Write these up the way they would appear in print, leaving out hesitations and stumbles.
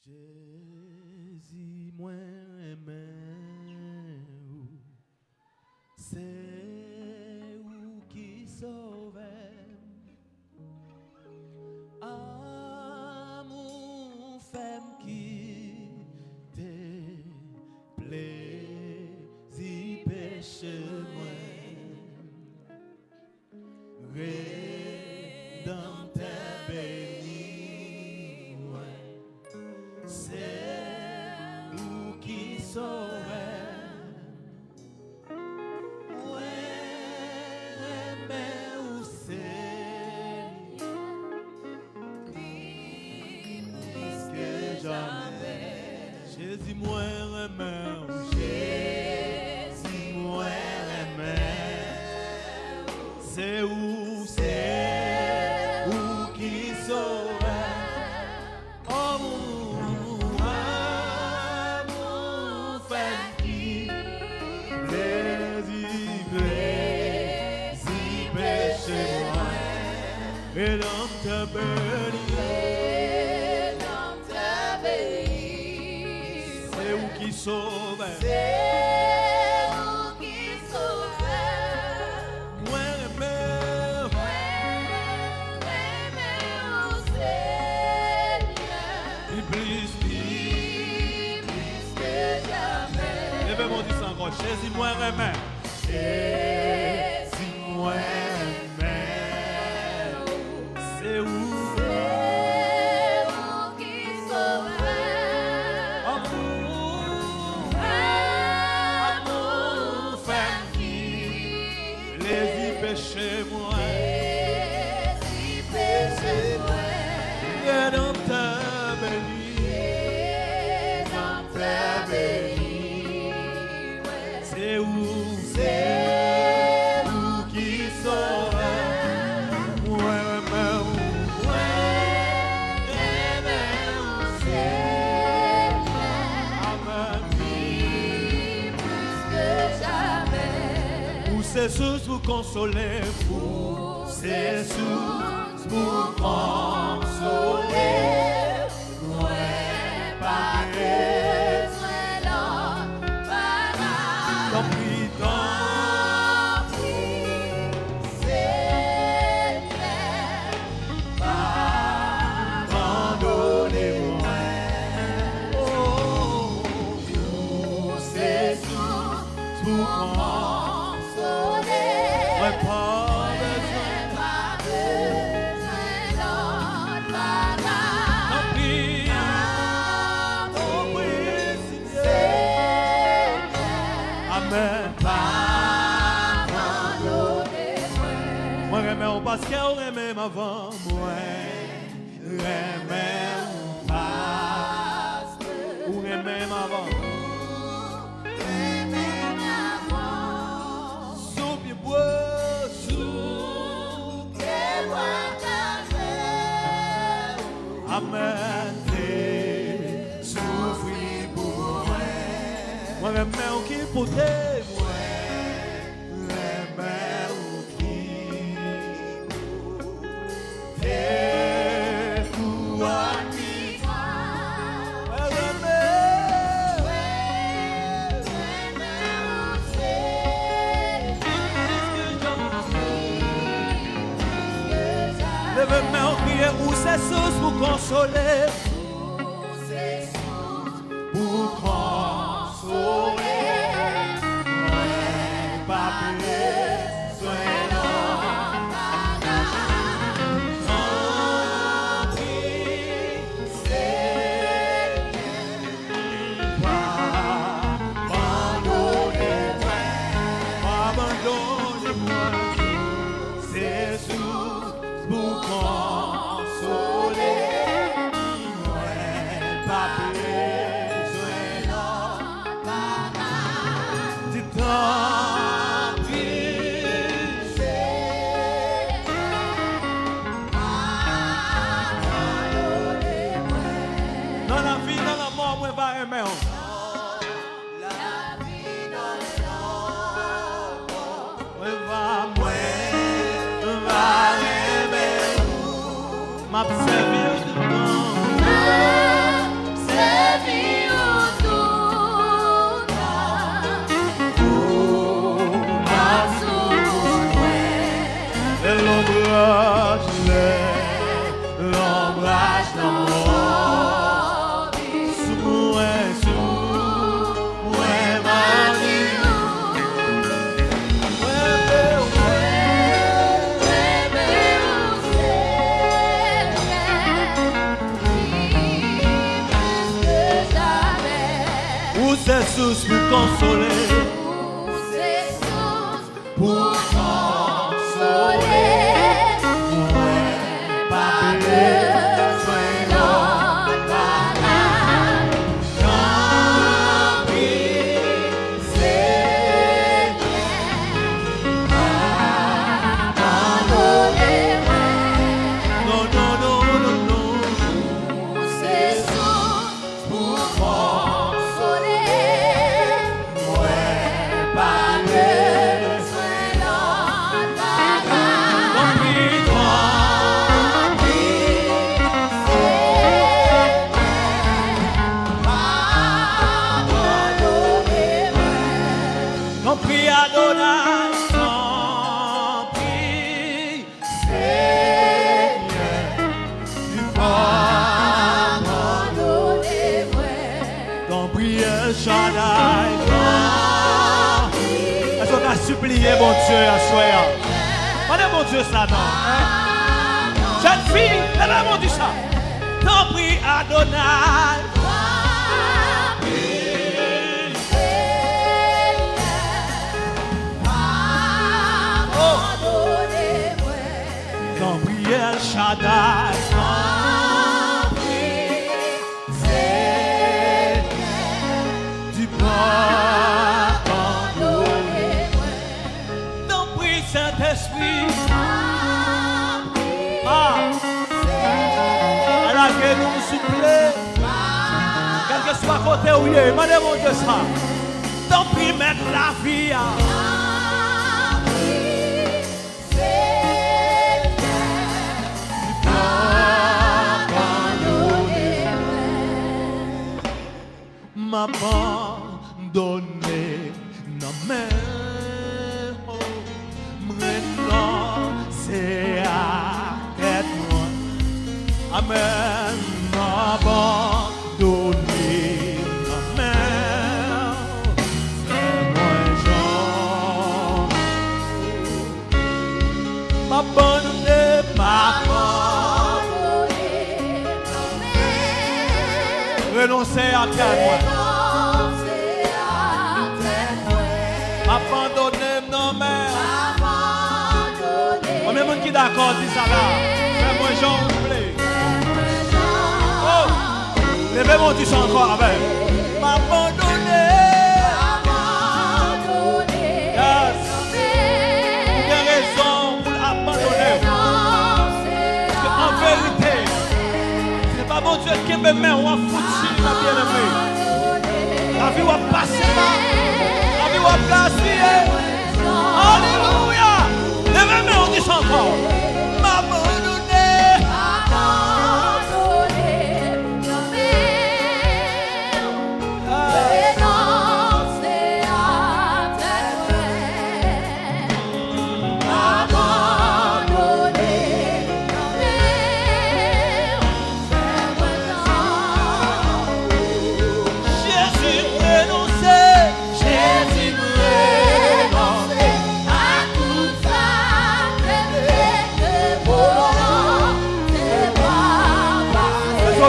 Jésus, moi, c'est où qui sauve. Amour femme qui te plaisir péché moi. Rédempteur béni, c'est où qui sauve. Jésus moi remède, Jésus moi remède, c'est où qui sauve. Oh mon frère qui plaisir péché moi, et l'homme te bénit. Qui sauve, c'est où qui sauve. Moi remède, au Seigneur, plus que jamais. Levez mon Dieu encore, Jésus moi remède, Jésus moi remède, c'est où qui sauve. Péché moi, péché moi, Rédempteur béni, c'est où qui sauve. Moi c'est source pour consoler, c'est source pour consoler. Ouais, pas besoin l'autre parole. Tant pis, Seigneur, pardonnez-moi. Oh, c'est source pour consoler. ouais, pas moi remets parce qu'on remet avant moi. Remets parce qu'on remet avant. Soupe et bois, soupe et bois. Amen. Souffrir pour moi. Moi remets qui pour moi. Levez-moi, criez où c'est source pour consoler. Pour consoler. Pas besoin dans la vie, dans la mort, moi va aimer. La vie dans le nord. Moi va aimer. Ma servir de temps. Pour ses sources pour consoler. Pour ses sources pour consoler. Pas besoin d'autre bagage. J'en prie, Seigneur, pardonnez-moi. Non, non, non, non, non. Pour ses sources pour consoler. Pas besoin d'autre bagage. Non, prie-toi. Non, prie Adonai. Non, prie du non, prie Shaddai. Est-ce qu'on a supplié mon Dieu à soir? On est mon Dieu ça, non? Jeune fille, elle a mon Dieu ça. Non, prie Adonai. Non, prie El Shaddai. Du non, prie Saint-Esprit. Ah, alors que nous soufflons, quel que soit côté où il est, demandez mon Dieu ça. Non, prie mettre la vie. M'abandonner non mais maintenant c'est à tête moi. Amen. M'abandonner non mais c'est moi Jean. M'abandonner renoncer à tête moi. Abandonner non mais on est monde qui d'accord dit ça là. Fais-moi Jean vous plaît. Oh, levez mon Dieu encore avec. M'abandonner. Yes. Il y a raison pour l'abandonner. Parce qu'en vérité, c'est pas mon Dieu qui me met ou en foutu ma bien-aimée. La vie va passer là. La vie va placer. Alléluia. Levez-moi on dit ça encore. M'abandonner.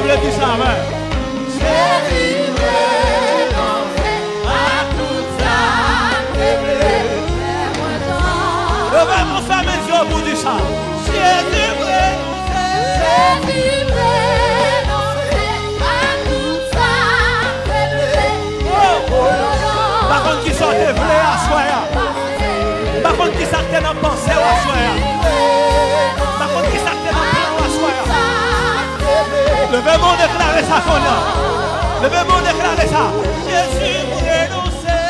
Dit ça, ouais. Levez mon femme et Dieu pour dire ça. Jésus par contre qui sortent de blé à soya. Par contre qui sortent dans pensée à soya. Par contre qui sortent dans plan à soya. Levez-moi déclarer ça qu'on a. Levez-moi déclarer ça. Jésus renoncer.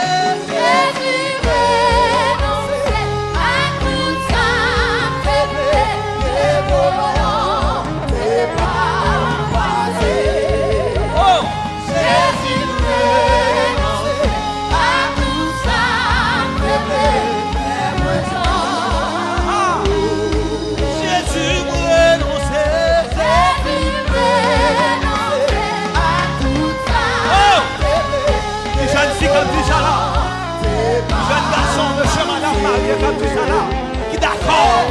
Jésus renoncer à tout ça. Oh, Jésus renoncer à tout ça. Jésus renoncer. Jeune fille comme tu ça là. Jeune garçon, monsieur, madame, marié comme tu ça là. Qui d'accord.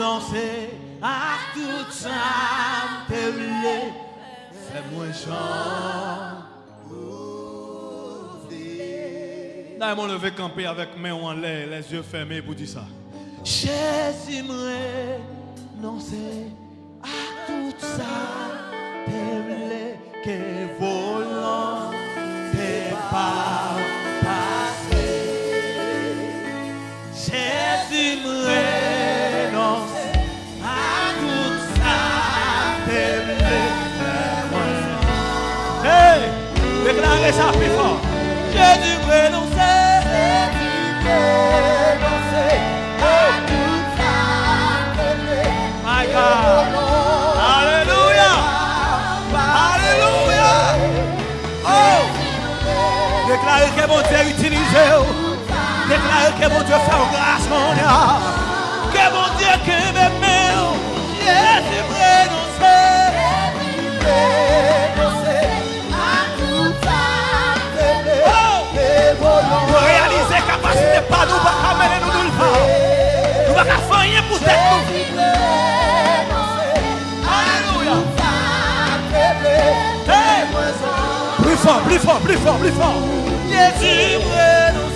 renoncer à tout ça, te voulais, fais-moi chant. Là, ils m'ont levé camper avec main en l'air, les yeux fermés pour dire ça. Jésus me renoncer à tout ça, te voulais, que volant, t'es pas passé. Jésus me renonce à tout ça, te voulais. Hey, déclarez ça plus fort. Jésus me renonce à tout ça, te voulais. My God. Alléluia. Alléluia. Oh. Déclarez que mon Dieu utilise. Déclarez que mon Dieu fait grâce, mon Dieu. Que mon Dieu que mes mains, Jésus me renonce à tout ça. Oh, pour réaliser la capacité pas nous pas amener nous nulle part. Nous pas faire rien pour tête nous. Alléluia. Hey. Plus fort, plus fort, plus fort, plus fort. Jésus me renonce.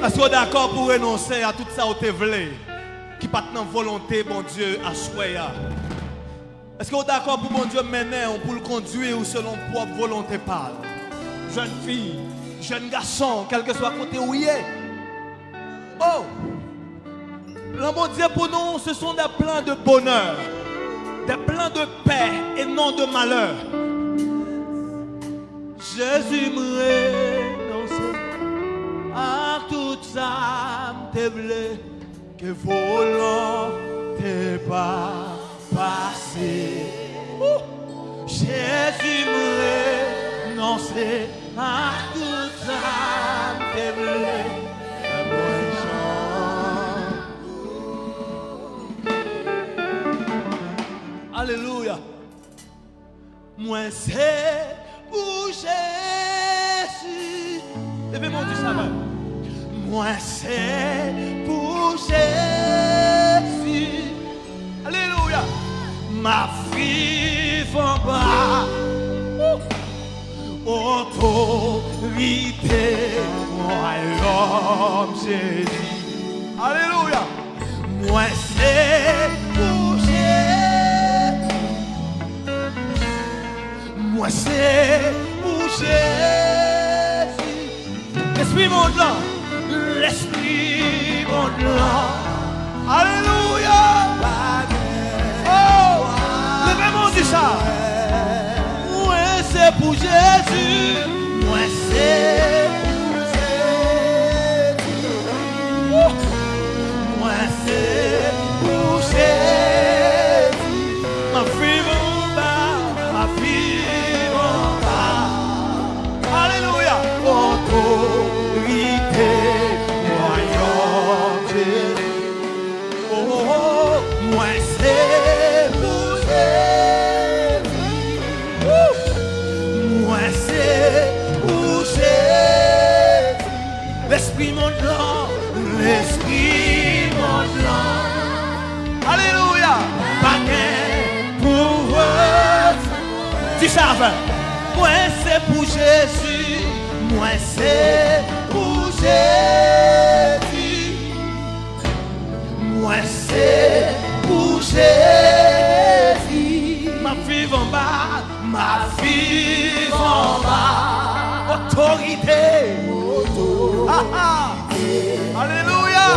Est-ce que vous êtes d'accord pour renoncer à tout ça au voulez, qui pas de volonté, bon Dieu, à choisir? Est-ce que vous êtes d'accord pour bon Dieu mener pour le conduire ou selon propre volonté parle? Jeune fille, jeune garçon, quel que soit côté où il est. Oh! Le bon Dieu pour nous, ce sont des plans de bonheur, des plans de paix et non de malheur. Jésus me renonce à tout ça, te voulais, que volant t'es pas passé. Jésus me renonce à tout ça, te voulais, alléluia. Moi c'est pour Jésus. Levez-moi du sabbat. Moi c'est pour Jésus. Alléluia. Ma vie en bas. Autorité, royaume Jésus. Alléluia. Moi c'est pour Jésus. Moi c'est pour Jésus. L'esprit monte là. L'esprit monte là. Alléluia. Oh, levez-moi du ça. Moi c'est pour Jésus. Moi c'est pour Jésus. Moi c'est pour Jésus. Ma fille en bas, ma fille en bas. Alléluia. Autorité, royaume Jésus. Oh, oh, oh. Moi c'est pour Jésus. Moi c'est pour Jésus. L'esprit monte là. L'esprit monte là. Alléluia. Baguette pour eux. Tu savais. Moi c'est pour Jésus. Moi c'est pour Jésus. Moi c'est pour Jésus. Ma fille en bas, ma fille en bas. Autorité. Alléluia.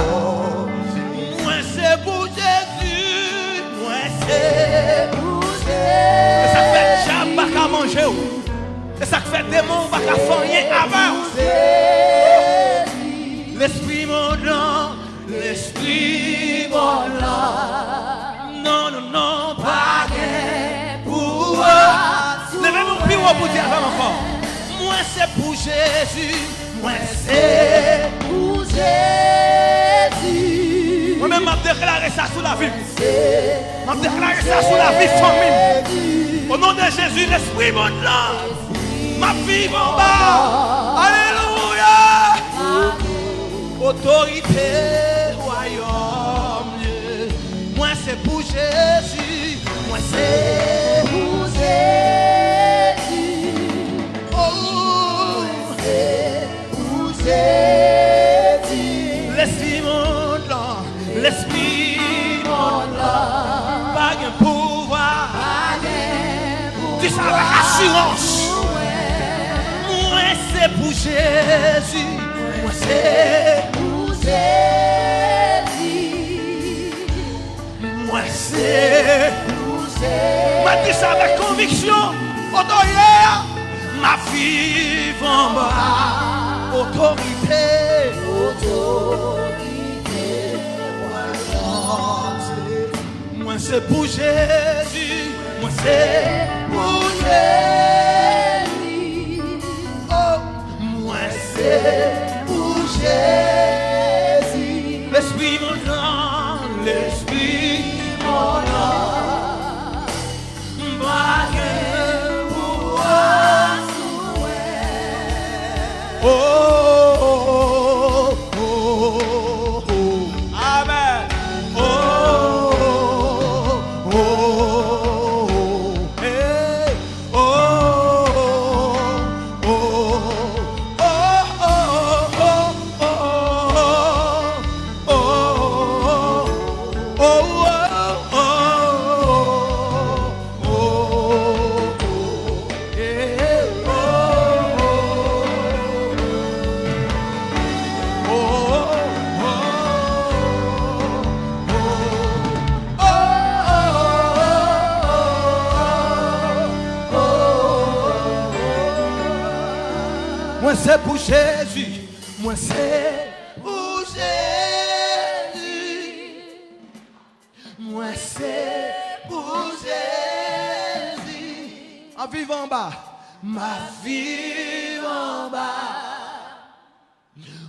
Moi c'est pour Jésus. Ça fait démon, va qu'à faire rien avant. L'esprit mon blanc, l'esprit mon blanc. Non, non, non, pas pour levez mon pied pour dire avant encore. Moi c'est pour Jésus, moi c'est pour Jésus. Moi-même m'a déclaré ça sous la vie. M'a déclaré ça sous la vie famille. Au nom de Jésus, l'esprit mon blanc. Ma vie en bas. Alléluia. Autorité, royaume. Moi c'est pour Jésus. Moi c'est pour Jésus. Oh, c'est pour Jésus. L'esprit mon blanc. L'esprit mon blanc. Pas de pouvoir. Tu sais avec assurance. Moi c'est pour Jésus. Moi c'est pour Jésus. Moi c'est pour Jésus. Moi dis ça avec conviction. Autorité. Ma vie en bas. Autorité. Autorité. Moi c'est pour Jésus. Moi c'est pour Jésus. Oh, moi c'est pour Jésus. L'esprit mon nom, l'esprit mon nom. Oh, oh, oh, oh, oh. Amen. Oh, oh, oh, hey. Oh, oh, oh, oh, oh, oh, oh, moi c'est pour Jésus, moi c'est pour Jésus, moi c'est pour Jésus. En vivant en bas, ma vie en bas,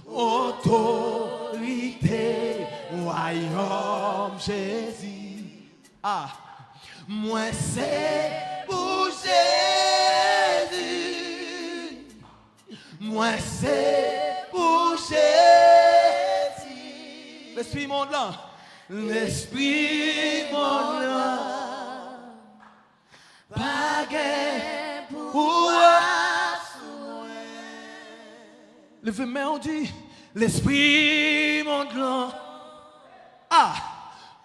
autorité, royaume Jésus. Ah, moi c'est pour Jésus. Moi c'est pour Jésus. L'esprit mon blanc. L'esprit mon blanc. Baguette pour levez main on dit. L'esprit mon blanc. Ah.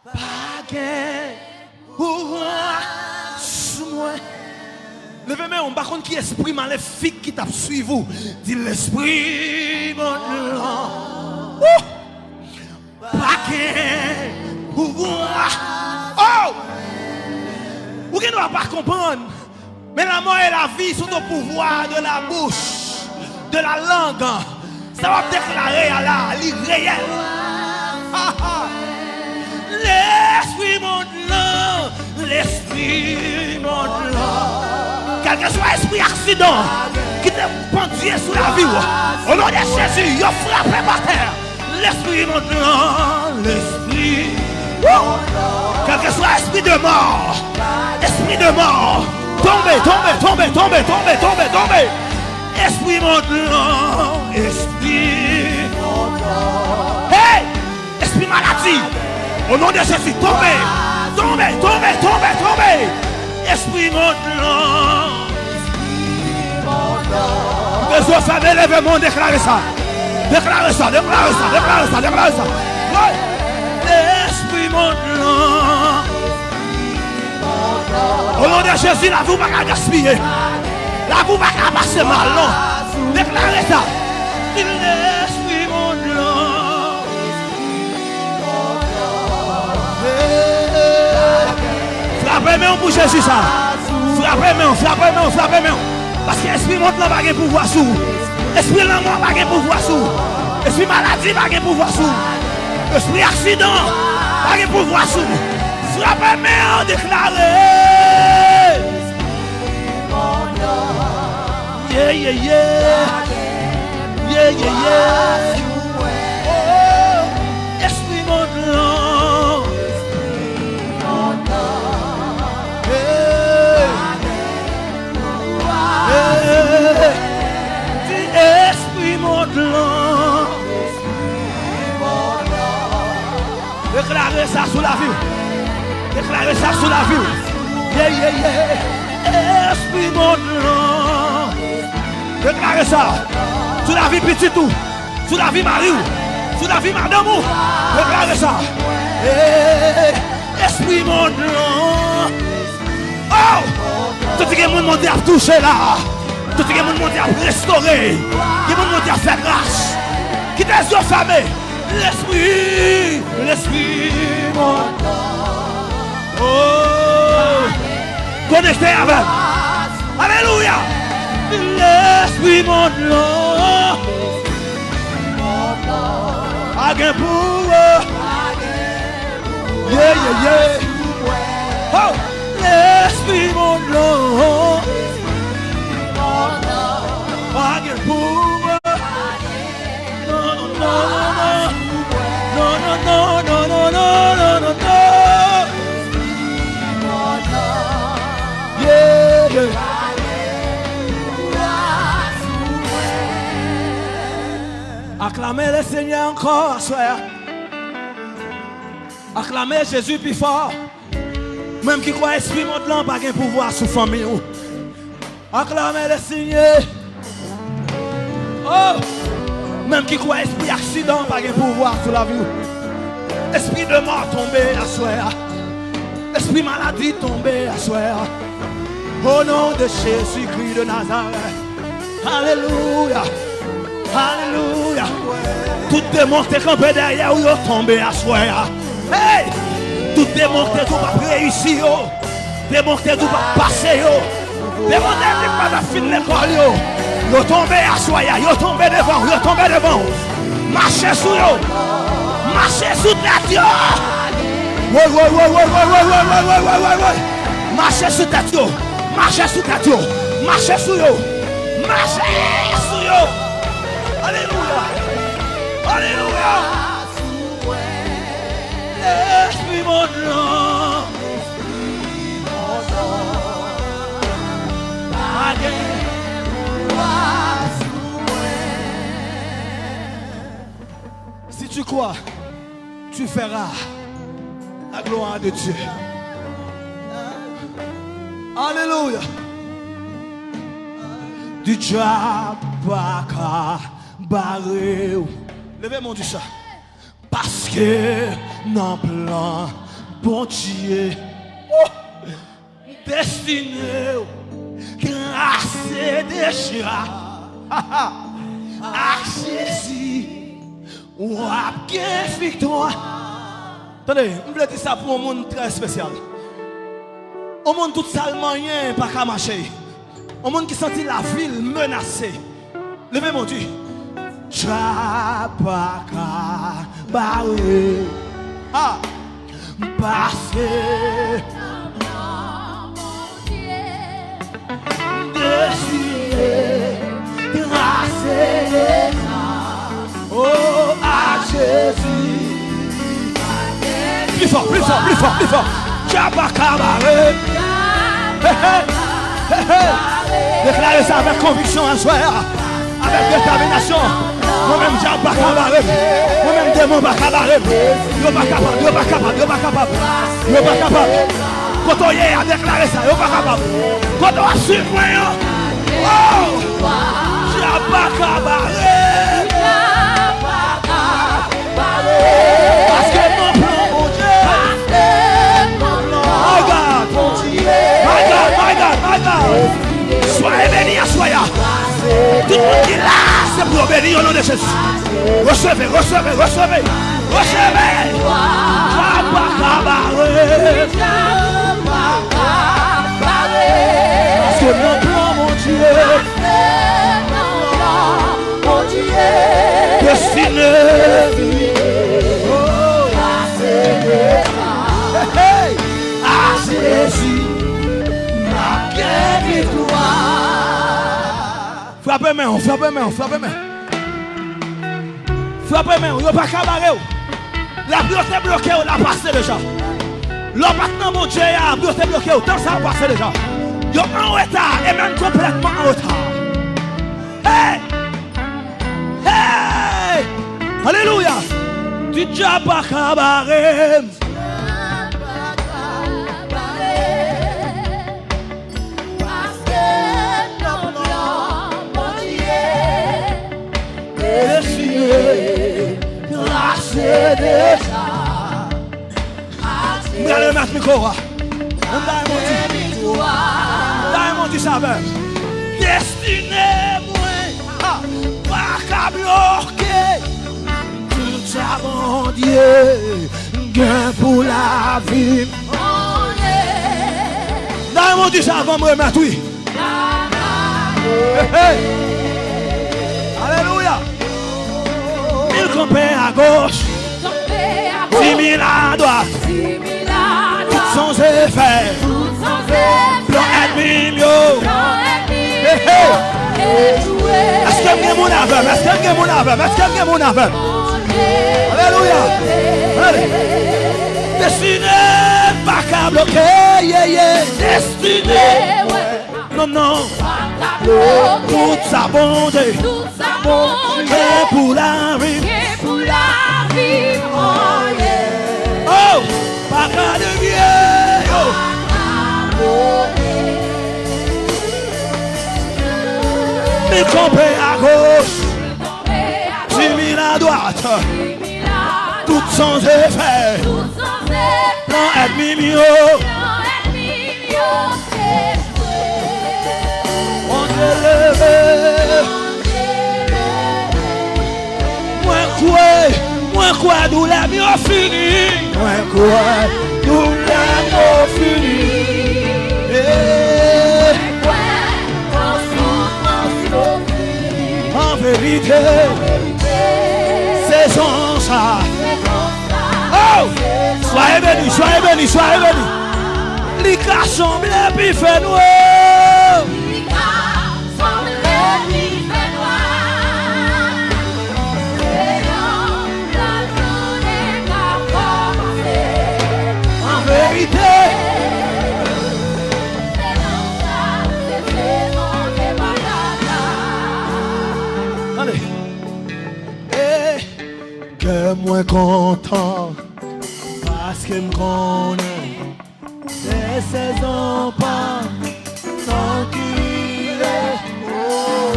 Baguette pour moi. Levez main, on ne sait pas qui esprit maléfique qui t'a suivi vous. Dis l'esprit mon blanc. Paquet pour moi. Oh! Vous ne doit pas comprendre. Mais la mort et la vie sont au pouvoir de la bouche, de la langue. Ça va déclarer à la réel. L'esprit mon blanc. L'esprit mon blanc. Quel que soit l'esprit accident qui te pendue sous la vie, au nom de Jésus, il frappe par terre. L'esprit mon blanc, l'esprit. Quel que soit l'esprit de mort, tombez, tombez, tombez, tombez, tombez, tombez, tombez. Esprit mon blanc, esprit. Hey, esprit maladie, au nom de Jésus, tombez, tombez, tombez, tombez, tombez. Esprit mon blanc. Les autres familles, lèvez-moi, déclarez ça. Déclarez ça, déclarez ça, déclarez ça, déclarez ça. Ouais. L'esprit mon blanc. Au nom de Jésus, la vous va pas gaspiller. La vous va pas passer mal, non. Déclarez ça. L'esprit mon blanc. Frappez-moi pour Jésus ça. Frappez-moi, frappez-moi, frappez-moi. Parce que l'esprit monte là, pas de pouvoir sur. Esprit la mort, pas de pouvoir sur. Esprit maladie, pas de pouvoir sur. Esprit accident, pas de pouvoir sur. Sur la première, déclaré. Yeah, yeah, yeah. Yeah, yeah, yeah. Oh, esprit monte là. Esprit modelant. Déclarez ça sous la vie. Déclarez ça sous la vie. Yeah, yeah, yeah. Esprit modelant. Déclarez ça. Sous la vie petit tout. Sous la vie mari. Sous la vie madame. Déclarez ça. Esprit modelant. Oh! Tout ce qui est monde à toucher là. Tout ce qui est monde à restaurer. Qui est monde à faire grâce. Qui t'es affamé. L'esprit. L'esprit monte. Oh! Connecté avec. Alléluia. L'esprit monte là. Again pour. Yeah, yeah, yeah. Oh! L'esprit monte là. Again pour. Non, non, non, non, non, non, non, non, non, non. Yeah, yeah. Acclamez le Seigneur encore, soeur. Acclamez Jésus plus fort. Même qui croit esprit monte là, pas de pouvoir sur famille. Acclamez le Seigneur. Oh! Même qui croit esprit accident, pas de pouvoir sur la vie. Esprit de mort tombé à soir. Esprit maladie tombé à soir. Au nom de Jésus-Christ de Nazareth. Alléluia. Alléluia. Tout démon qui est campé derrière ou tombé à soir. Hey! Tout démon qui est pas réussir. Démon qui est pas passer. Démon qui n'est pas de fin l'école. Yo tombé à soir. Yo tombé devant. Yo tombé devant. Marchez sous yo. Marchez sous tête yo. Ouais. Marchez sous tête yo. Marchez sous tête yo. Marchez sous yo. Marchez sous yo. Alléluia. Alléluia. L'esprit monte là. Si tu crois, tu feras la gloire de Dieu. Alléluia. Du diable pas barré. Levez mon Dieu ça. Parce que non plan bon Dieu destiné grâce déjà à Jésus ou à bien victoire. Attendez, je voulais dire ça pour un monde très spécial. Un monde tout salmanien pas qu'à marcher. Un monde qui sentit la ville menacée. Levez mon Dieu. Chapaka barré. Ah, passé. Destiné, grâce oh à Jésus. Plus fort, plus fort, plus fort, plus fort. Chapaka barré. Déclarez ça avec conviction un soir, avec détermination. Moi-même, j'ai pas capable. Moi-même, démon pas capable. Yo pas capable, yo pas capable, yo pas capable. Yo pas capable. Quand on y est à déclarer ça, yo pas capable. Quand on a su moi, oh, j'ai pas capable. Parce que mon plan, mon Dieu. My God, my God, my God, my God. Soyez bénis à soya. Tout le monde qui est là, c'est pour bénir au nom de Jésus. Recevez, recevez, recevez, recevez. Parce que mon plan, mon Dieu. Frappez main, frappez main, frappez main. Frappez main, yo pas cabaret. La bloqué bloqué, on l'a passé déjà. L'homme maintenant mon Dieu a bloqué bloqué, tant ça a passé déjà. Yo en retard et même complètement en retard. Hey! Hey! Alléluia! Tu n'as pas cabaret. Regardez le micro. Diamond du saveur. Destiné, moi, pas qu'à bloquer. Tout ça, mon Dieu, gain pour la vie. Diamond du saveur, moi, remettre, oui. Alléluia. Il campait à gauche. 10 000 à droite, toutes sans effet, plan ennemi, est-ce qu'il y a mon aveugle? Est-ce qu'il y a mon aveugle? Est-ce qu'il y a mon aveugle? Alléluia. Allez. Destiné, pas qu'à bloquer, yeah, yeah. Destiné, non, non, toute sa bonté, et pour la vie. Oh, pas qu'à de vieille. Il campait à gauche, 10 000 à droite, tout sans effet, plan ennemi mieux. On est levé. Moi quoi, nous l'avons fini. Moi quoi, nous l'avons fini. En vérité, c'est son ça. Oh, soyez bénis, soyez bénis, soyez bénis. Les cas semblent puis fait noir. Allez. Et que moi content parce que me connaît c'est ses enfants sans qu'il est. Oh.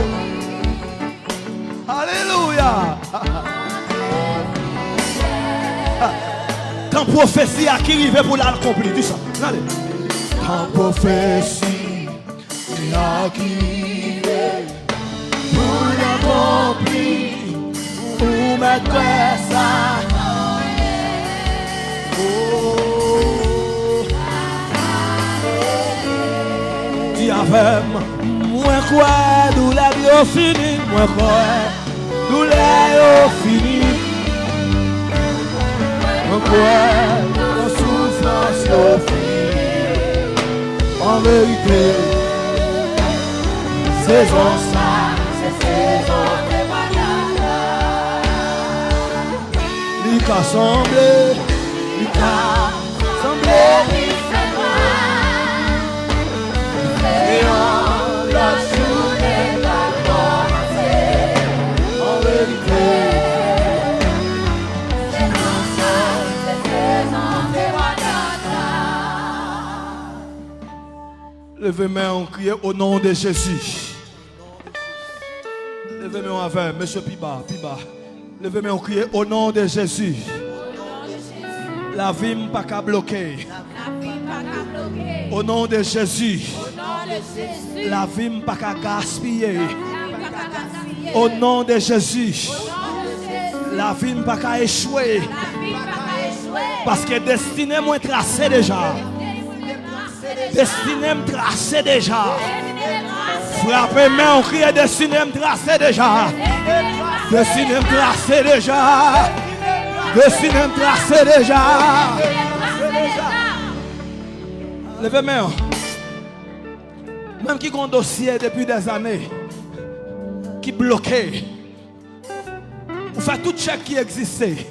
Alléluia. Quand prophétie a qui arrive pour l'accomplir, dis ça. Allez. Quand prophétie a qui arrive pour l'accomplir, pour mettre ça. Oh. Dis avec moi quoi, nous l'avons fini, moi quoi, nous l'avons fini. Quoi, la souffrance au fil, en vérité, saison ça, c'est saison de banana. L'Ika semblé, et on la journée va commencer, en vérité. Levez-moi en crier au nom de Jésus. Levez-moi avec Monsieur Piba, Piba. Levez-moi en crier au nom de Jésus. La vie n'est pas qu'à bloquer. Au nom de Jésus. La vie n'est pas qu'à gaspiller. Au nom de Jésus. La vie n'est pas qu'à échouer. Parce que destinée moi tracée déjà. Destiné me tracé déjà. Frappez-moi, on crie destiné me tracé déjà. Destiné me tracé déjà. Destiné me tracé déjà. Levez-moi. Même qui a un dossier depuis des années. qui bloquait. Vous faites tout chèque qui existait.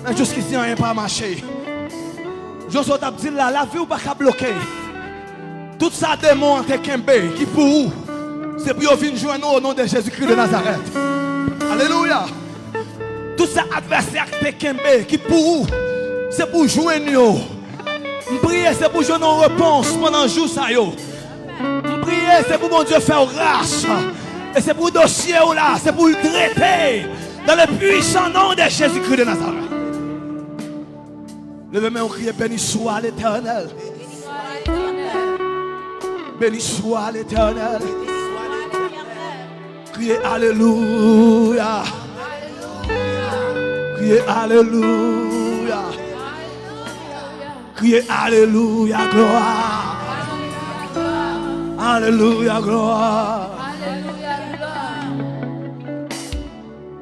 Mais jusqu'ici, rien n'a pas marché. Je vous dis là, la vie ou pas bloquer. Tout ça démon en Tekembe qui pour vous, c'est pour venir joindre au nom de Jésus-Christ de Nazareth. Alléluia. Tout ça adversaire Tekembe qui pour vous, c'est pour joindre nous. Prier, c'est pour jouer nos réponses pendant le jour. Prier, c'est pour mon Dieu faire grâce. Et c'est pour le dossier là, c'est pour le traiter dans le puissant nom de Jésus-Christ de Nazareth. Levez-moi, on crie, béni soit l'Éternel. Béni soit l'Éternel. Criez Alléluia. Criez Alléluia. Criez Alléluia, gloire. Alléluia, gloire.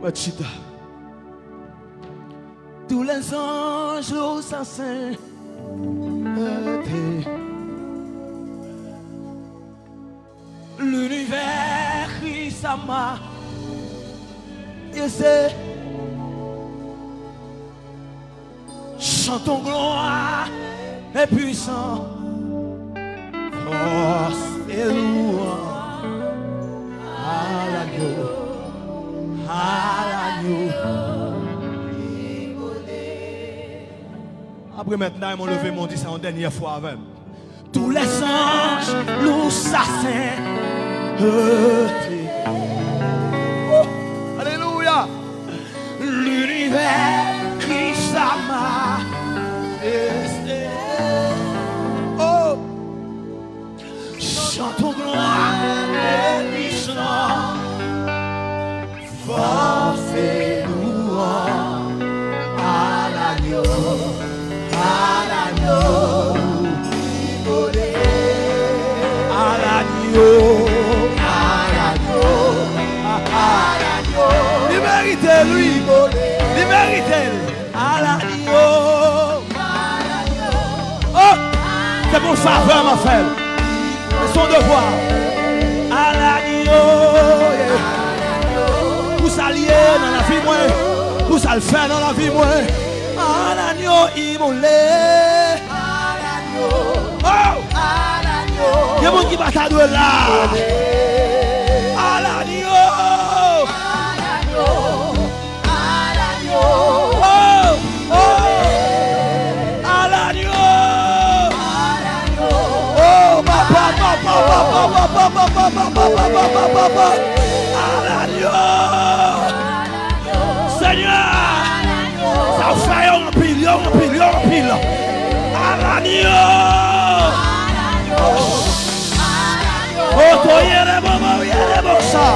Wachita. Tous les anges louent sa sainteté. L'univers crie sa majesté. Chantons gloire et puissant, force et louange à l'agneau, à l'agneau. Après maintenant, ils m'ont levé, m'ont dit ça une dernière fois avec. Tous les anges louent sa sainteté. Alléluia. L'univers crie sa majesté. Oh, chantons gloire et puissance, force et louange à l'agneau. Il mérite lui, il mérite à l'agneau. Oh, c'est pour faveur ma frère, c'est son devoir. À l'agneau, pour s'allier dans la vie moi, pour ça le faire dans la vie moi. À l'agneau immolé. Oh! Il y a des gens qui battent là. À l'agneau. Oh! Oh! À l'agneau. Oh! Papa. À l'agneau. Seigneur. Ça fait un pile. À l'agneau. Oh, toi, il y a des moments, ça.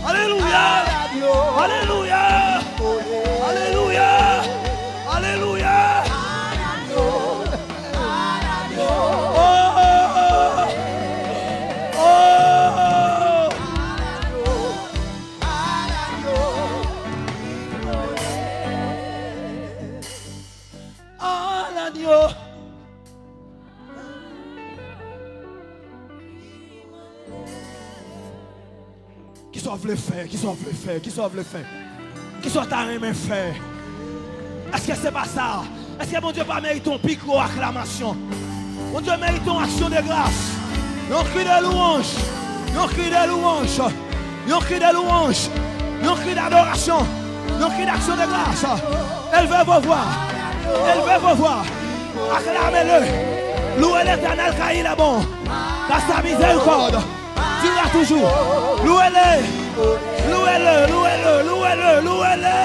Alléluia. Alléluia. Alléluia. Alléluia. Qui sauve le faire, qui sauve ta main faire. Est-ce que c'est pas ça? Est-ce que mon Dieu pas mérite ton pic ou acclamation? Mon Dieu mérite ton action de grâce. Un cri de louange, un cri de louange, un cri de louange, un cri d'adoration, un cri d'action de grâce. Elle veut vous voir, elle veut vous voir. Acclamez-le. Louez l'Éternel car il est bon, car sa miséricorde durera toujours. Louez-le, louez-le, louez-le, louez-le, louez-le.